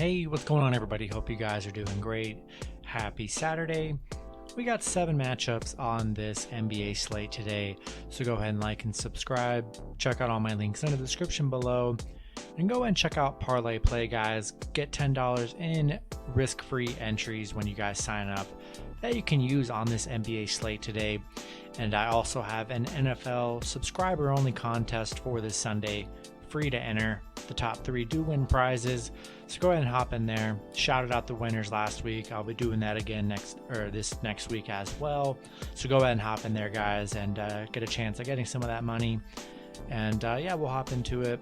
Hey, what's going on, everybody? Hope you guys are doing great. Happy Saturday. We got 7 matchups on this NBA slate today, so go ahead and like and subscribe. Check out all my links in the description below, and go ahead and check out ParlayPlay, guys. Get $10 in risk-free entries when you guys sign up that you can use on this NBA slate today. And I also have an NFL subscriber-only contest for this Sunday, free to enter. The top 3 do win prizes, so go ahead and hop in there. Shouted out the winners last week. I'll be doing that again this next week as well, so go ahead and hop in there, guys, and get a chance at getting some of that money. And yeah, we'll hop into it.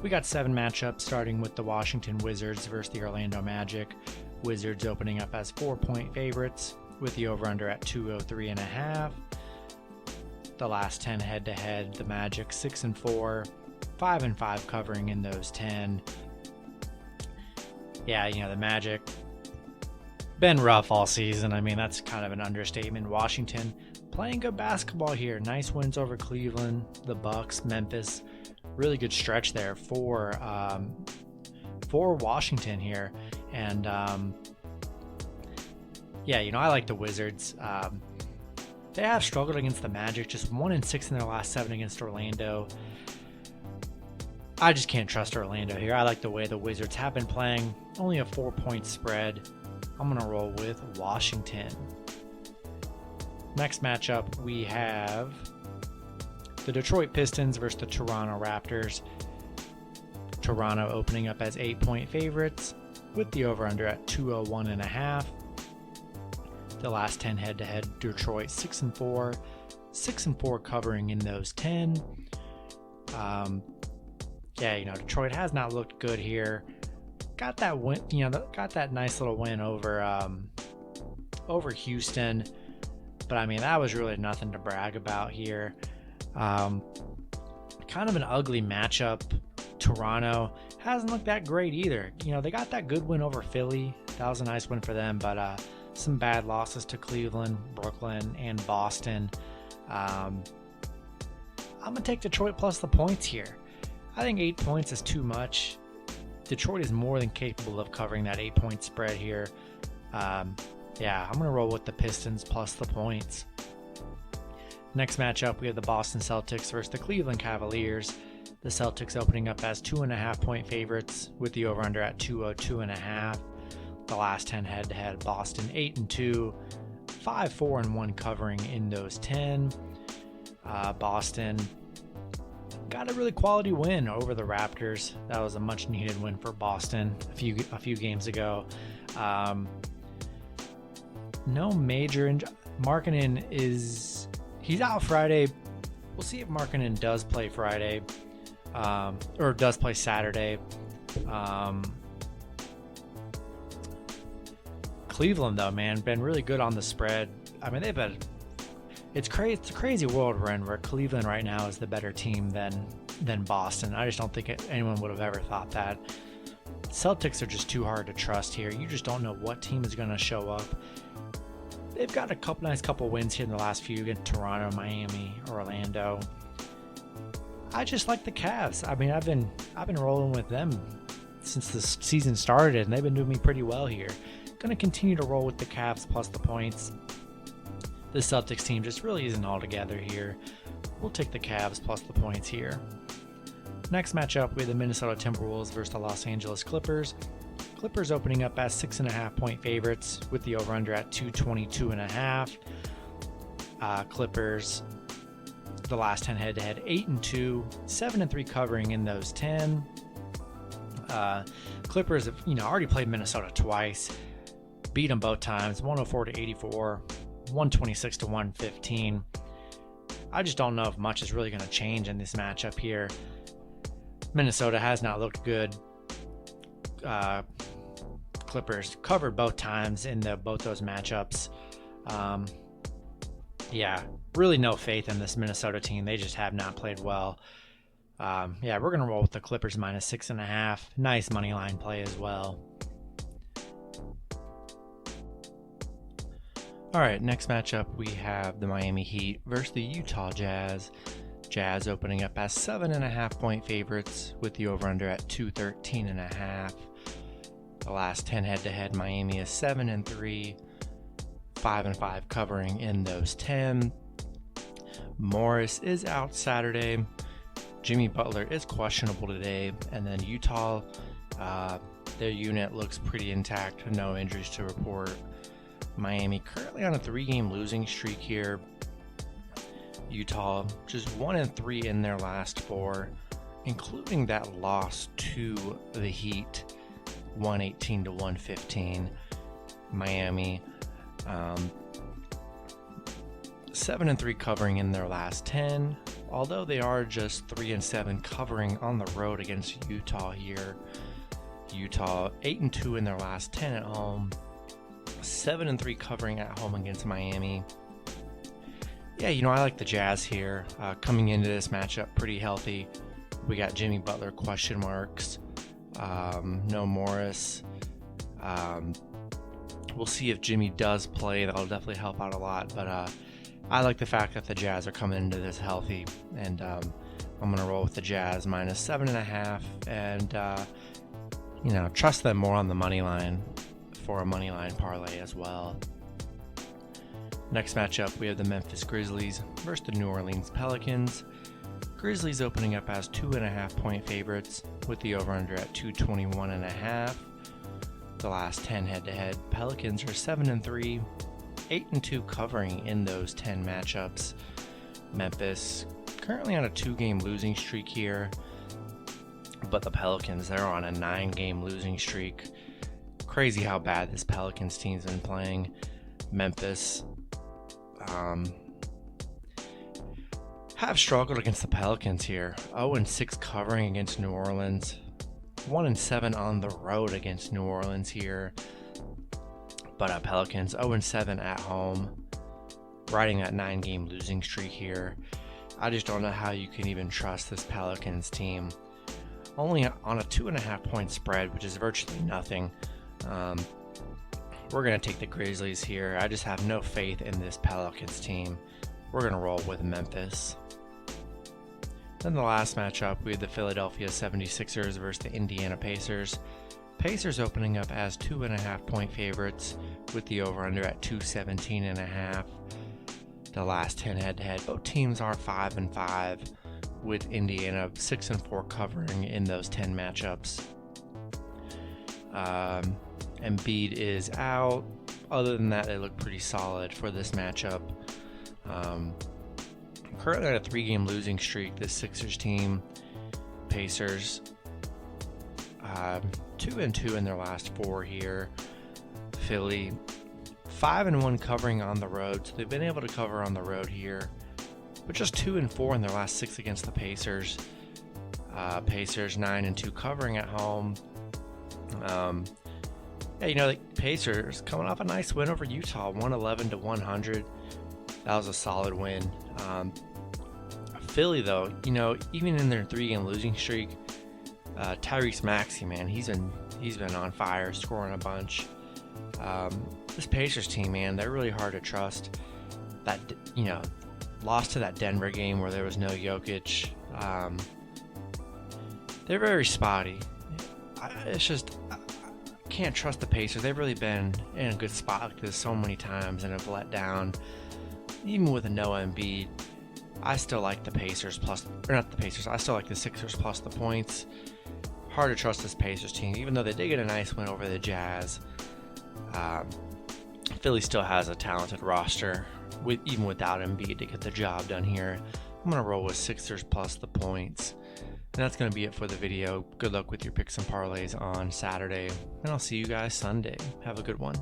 We got 7 matchups, starting with the Washington Wizards versus the Orlando Magic. Wizards opening up as 4-point favorites with the over-under at 203.5. The last 10 head-to-head, the Magic 6-4, 5-5 covering in those 10. Yeah, the Magic been rough all season. I mean, that's kind of an understatement. Washington playing good basketball here. Nice wins over Cleveland, the Bucks, Memphis. Really good stretch there for Washington here. And yeah, I like the Wizards. They have struggled against the Magic, just 1-6 in their last 7 against Orlando. I just can't trust Orlando here. I like the way the Wizards have been playing. Only a 4-point spread. I'm going to roll with Washington. Next matchup, we have the Detroit Pistons versus the Toronto Raptors. Toronto opening up as 8-point favorites with the over-under at 201.5. The last 10 head-to-head, Detroit 6-4, 6-4 covering in those 10. Yeah, Detroit has not looked good here. Got that win, got that nice little win over Houston, but I mean, that was really nothing to brag about here. Kind of an ugly matchup. Toronto hasn't looked that great either. They got that good win over Philly. That was a nice win for them, but some bad losses to Cleveland, Brooklyn, and Boston. I'm going to take Detroit plus the points here. I think 8 points is too much. Detroit is more than capable of covering that 8-point spread here. Yeah, I'm going to roll with the Pistons plus the points. Next matchup, we have the Boston Celtics versus the Cleveland Cavaliers. The Celtics opening up as 2.5-point favorites with the over-under at 202.5. The last 10 head-to-head, Boston 8-2, 5-4-1 covering in those 10. Boston got a really quality win over the Raptors. That was a much-needed win for Boston a few games ago. No major Markkanen he's out Friday. We'll see if Markkanen does play Friday, or does play Saturday. Cleveland, though, man, been really good on the spread. I mean, it's a crazy world we're in, where Cleveland right now is the better team than Boston. I just don't think anyone would have ever thought that. Celtics are just too hard to trust here. You just don't know what team is going to show up. They've got a nice couple wins here in the last few against Toronto, Miami, Orlando. I just like the Cavs. I mean, I've been rolling with them since the season started, and they've been doing me pretty well here. Going to continue to roll with the Cavs plus the points. The Celtics team just really isn't all together here. We'll take the Cavs plus the points here. Next matchup, we have the Minnesota Timberwolves versus the Los Angeles Clippers. Clippers opening up as 6.5-point favorites with the over-under at 222.5. Clippers, the last 10 head-to-head, 8-2, 7-3 covering in those 10. Clippers have already played Minnesota twice, beat them both times, 104-84, 126-115. I just don't know if much is really going to change in this matchup here. Minnesota has not looked good. Clippers covered both times in both those matchups. Yeah, really no faith in this Minnesota team. They just have not played well. Yeah, we're going to roll with the Clippers minus 6.5. Nice money line play as well. All right, next matchup, we have the Miami Heat versus the Utah Jazz. Jazz opening up as 7.5-point favorites with the over-under at 213.5. The last 10 head-to-head, Miami is 7-3, 5-5 covering in those 10. Morris is out Saturday. Jimmy Butler is questionable today. And then Utah, their unit looks pretty intact, no injuries to report. Miami currently on a 3-game losing streak here. Utah just 1-3 in their last 4, including that loss to the Heat, 118-115. Miami 7-3 covering in their last 10, although they are just 3-7 covering on the road against Utah here. Utah 8-2 in their last 10 at home, 7-3 covering at home against Miami. Yeah, I like the Jazz here. Coming into this matchup pretty healthy. We got Jimmy Butler question marks, no Morris. We'll see if Jimmy does play. That'll definitely help out a lot. But I like the fact that the Jazz are coming into this healthy, and I'm going to roll with the Jazz minus 7.5, and trust them more on the money line for a money line parlay as well. Next matchup, we have the Memphis Grizzlies versus the New Orleans Pelicans. Grizzlies opening up as 2.5-point favorites with the over-under at 221.5. The last 10 head-to-head, Pelicans are 7-3, 8-2 covering in those 10 matchups. Memphis currently on a 2-game losing streak here, but the Pelicans, they're on a 9-game losing streak. Crazy how bad this Pelicans team's been playing. Memphis have struggled against the Pelicans here. 0-6 covering against New Orleans. 1-7 on the road against New Orleans here. But Pelicans 0-7 at home, riding that 9-game losing streak here. I just don't know how you can even trust this Pelicans team. Only on a 2.5-point spread, which is virtually nothing. We're going to take the Grizzlies here. I just have no faith in this Pelicans team. We're going to roll with Memphis. Then the last matchup, we have the Philadelphia 76ers versus the Indiana Pacers. Pacers opening up as 2.5-point favorites with the over-under at 217.5. The last 10 head-to-head, both teams are 5-5, with Indiana 6-4 covering in those 10 matchups. Embiid is out. Other than that, they look pretty solid for this matchup. Currently on a 3-game losing streak, this Sixers team. Pacers 2-2 in their last 4 here. Philly 5-1 covering on the road, so they've been able to cover on the road here, but just 2-4 in their last 6 against the Pacers. Pacers 9-2 covering at home. The Pacers coming off a nice win over Utah, 111-100. That was a solid win. Philly, though, even in their 3-game losing streak, Tyrese Maxey, man, he's been on fire, scoring a bunch. This Pacers team, man, they're really hard to trust. That lost to that Denver game where there was no Jokic. They're very spotty. I can't trust the Pacers. They've really been in a good spot like this so many times and have let down. Even with a no Embiid, I still like the Pacers I still like the Sixers plus the points. Hard to trust this Pacers team, even though they did get a nice win over the Jazz. Philly still has a talented roster, even without Embiid, to get the job done here. I'm going to roll with Sixers plus the points. And that's going to be it for the video. Good luck with your picks and parlays on Saturday, and I'll see you guys Sunday. Have a good one.